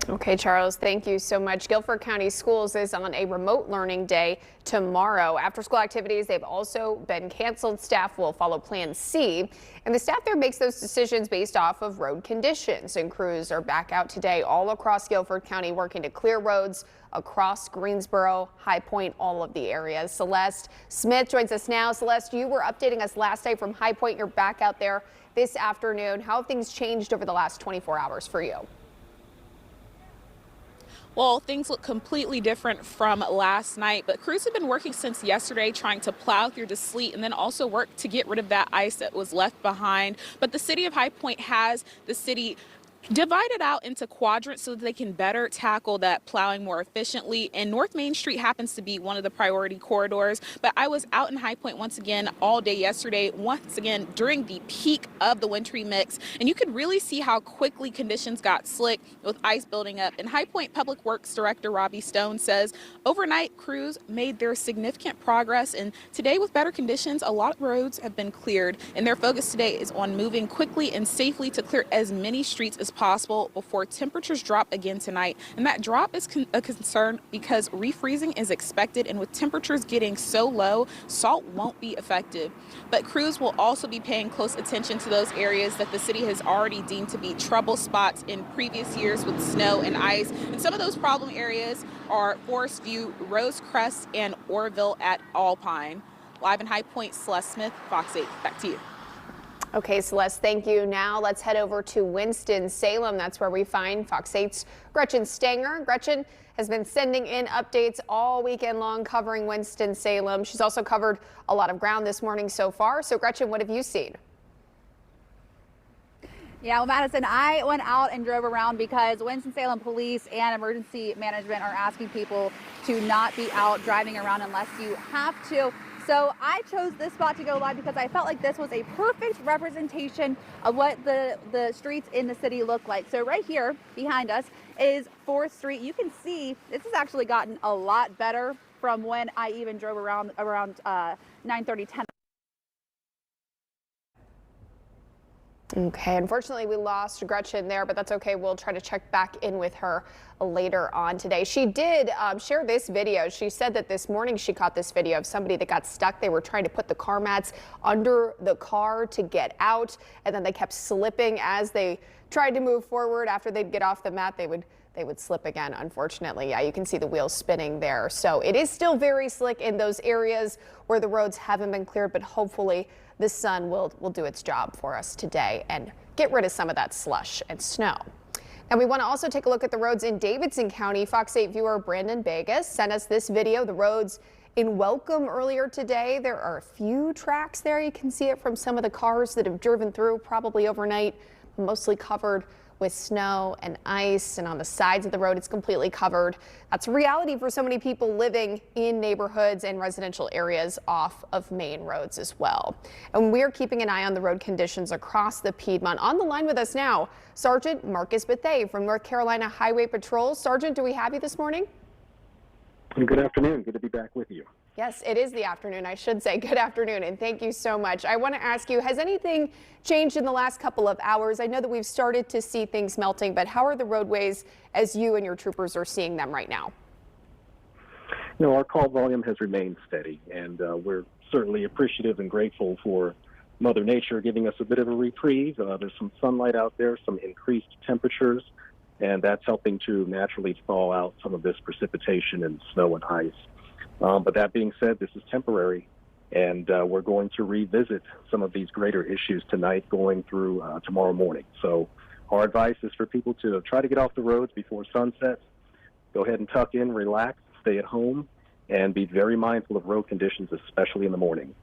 Okay, Charles, thank you so much. Guilford County Schools is on a remote learning day tomorrow. After school activities, they've also been canceled. Staff will follow Plan C, and the staff there makes those decisions based off of road conditions. And crews are back out today all across Guilford County working to clear roads across Greensboro, High Point, all of the areas. Celeste Smith joins us now. Celeste, you were updating us last night from High Point. You're back out there this afternoon. How have things changed over the last 24 hours for you? Well, things look completely different from last night, but crews have been working since yesterday trying to plow through the sleet and then also work to get rid of that ice that was left behind. But the city of High Point has the city divided out into quadrants so that they can better tackle that plowing more efficiently. And North Main Street happens to be one of the priority corridors. But I was out in High Point once again all day yesterday, once again during the peak of the wintry mix. And you could really see how quickly conditions got slick with ice building up. And High Point Public Works Director Robbie Stone says overnight crews made their significant progress. And today, with better conditions, a lot of roads have been cleared. And their focus today is on moving quickly and safely to clear as many streets as possible before temperatures drop again tonight. And that drop is a concern because refreezing is expected, and with temperatures getting so low, salt won't be effective. But crews will also be paying close attention to those areas that the city has already deemed to be trouble spots in previous years with snow and ice. And some of those problem areas are Forest View, Rosecrest, and Orville at Alpine. Live in High Point, Celeste Smith, Fox 8. Back to you. Okay, Celeste, thank you. Now let's head over to Winston-Salem. That's where we find Fox 8's Gretchen Stanger. Gretchen has been sending in updates all weekend long covering Winston-Salem. She's also covered a lot of ground this morning so far. So Gretchen, what have you seen? Yeah, well, Madison, I went out and drove around because Winston-Salem Police and Emergency Management are asking people to not be out driving around unless you have to. So I chose this spot to go live because I felt like this was a perfect representation of what the streets in the city look like. So right here behind us is 4th Street. You can see this has actually gotten a lot better from when I even drove around 9:30, 10. Okay, unfortunately we lost Gretchen there, but that's okay. We'll try to check back in with her later on today. She did share this video. She said that this morning she caught this video of somebody that got stuck. They were trying to put the car mats under the car to get out, and then they kept slipping as they tried to move forward. After they'd get off the mat, they would slip again, unfortunately. Yeah, you can see the wheels spinning there. So it is still very slick in those areas where the roads haven't been cleared, but hopefully the sun will do its job for us today and get rid of some of that slush and snow. And we want to also take a look at the roads in Davidson County. Fox 8 viewer Brandon Vegas sent us this video. The roads in Welcome earlier today. There are a few tracks there. You can see it from some of the cars that have driven through probably overnight, mostly covered with snow and ice, and on the sides of the road it's completely covered. That's a reality for so many people living in neighborhoods and residential areas off of main roads as well. And we're keeping an eye on the road conditions across the Piedmont. On the line with us now, Sergeant Marcus Bethea from North Carolina Highway Patrol. Sergeant, do we have you this morning? Good afternoon. Good to be back with you. Yes, it is the afternoon. I should say good afternoon, and thank you so much. I want to ask you, has anything changed in the last couple of hours? I know that we've started to see things melting, but how are the roadways as you and your troopers are seeing them right now? You know, our call volume has remained steady, and we're certainly appreciative and grateful for Mother Nature giving us a bit of a reprieve. There's some sunlight out there, some increased temperatures, and that's helping to naturally thaw out some of this precipitation and snow and ice. But that being said, this is temporary, and we're going to revisit some of these greater issues tonight going through tomorrow morning. So our advice is for people to try to get off the roads before sunset. Go ahead and tuck in, relax, stay at home, and be very mindful of road conditions, especially in the morning.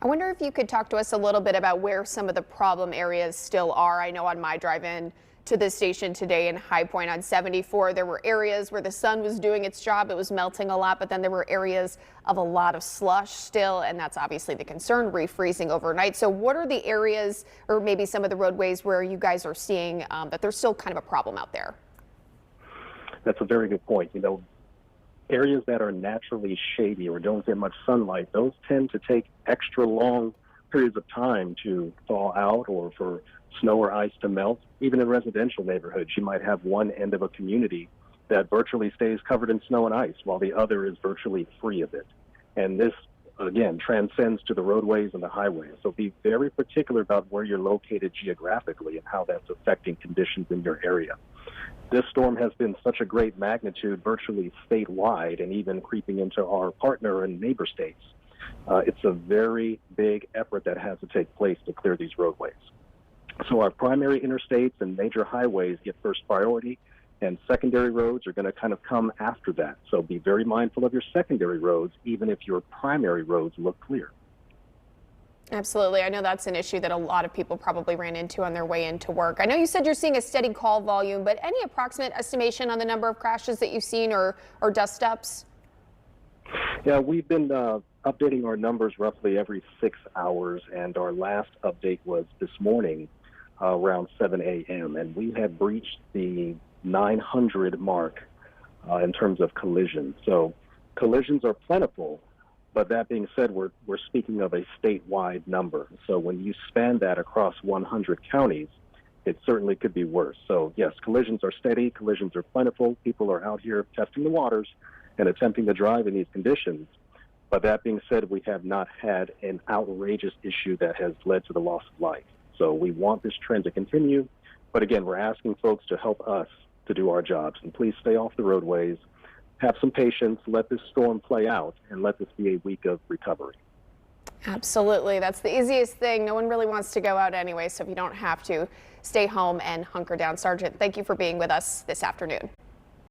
I wonder if you could talk to us a little bit about where some of the problem areas still are. I know on my drive-in to the station today in High Point on 74, there were areas where the sun was doing its job. It was melting a lot, but then there were areas of a lot of slush still, and that's obviously the concern, refreezing overnight. So what are the areas, or maybe some of the roadways, where you guys are seeing that there's still kind of a problem out there? That's a very good point. You know, areas that are naturally shady or don't get much sunlight, those tend to take extra long periods of time to thaw out or for snow or ice to melt. Even in residential neighborhoods, you might have one end of a community that virtually stays covered in snow and ice while the other is virtually free of it. And this, again, transcends to the roadways and the highways. So be very particular about where you're located geographically and how that's affecting conditions in your area. This storm has been such a great magnitude virtually statewide and even creeping into our partner and neighbor states. It's a very big effort that has to take place to clear these roadways. So our primary interstates and major highways get first priority, and secondary roads are going to kind of come after that. So be very mindful of your secondary roads, even if your primary roads look clear. Absolutely. I know that's an issue that a lot of people probably ran into on their way into work. I know you said you're seeing a steady call volume, but any approximate estimation on the number of crashes that you've seen or dust ups? Yeah, we've been updating our numbers roughly every 6 hours, and our last update was this morning around 7 a.m., and we had breached the 900 mark in terms of collisions. So collisions are plentiful. But that being said, we're speaking of a statewide number. So when you span that across 100 counties, it certainly could be worse. So yes, collisions are steady, collisions are plentiful. People are out here testing the waters and attempting to drive in these conditions. But that being said, we have not had an outrageous issue that has led to the loss of life. So we want this trend to continue. But again, we're asking folks to help us to do our jobs. And please stay off the roadways. Have some patience, let this storm play out, and let this be a week of recovery. Absolutely. That's the easiest thing. No one really wants to go out anyway, so if you don't have to, stay home and hunker down. Sergeant, thank you for being with us this afternoon.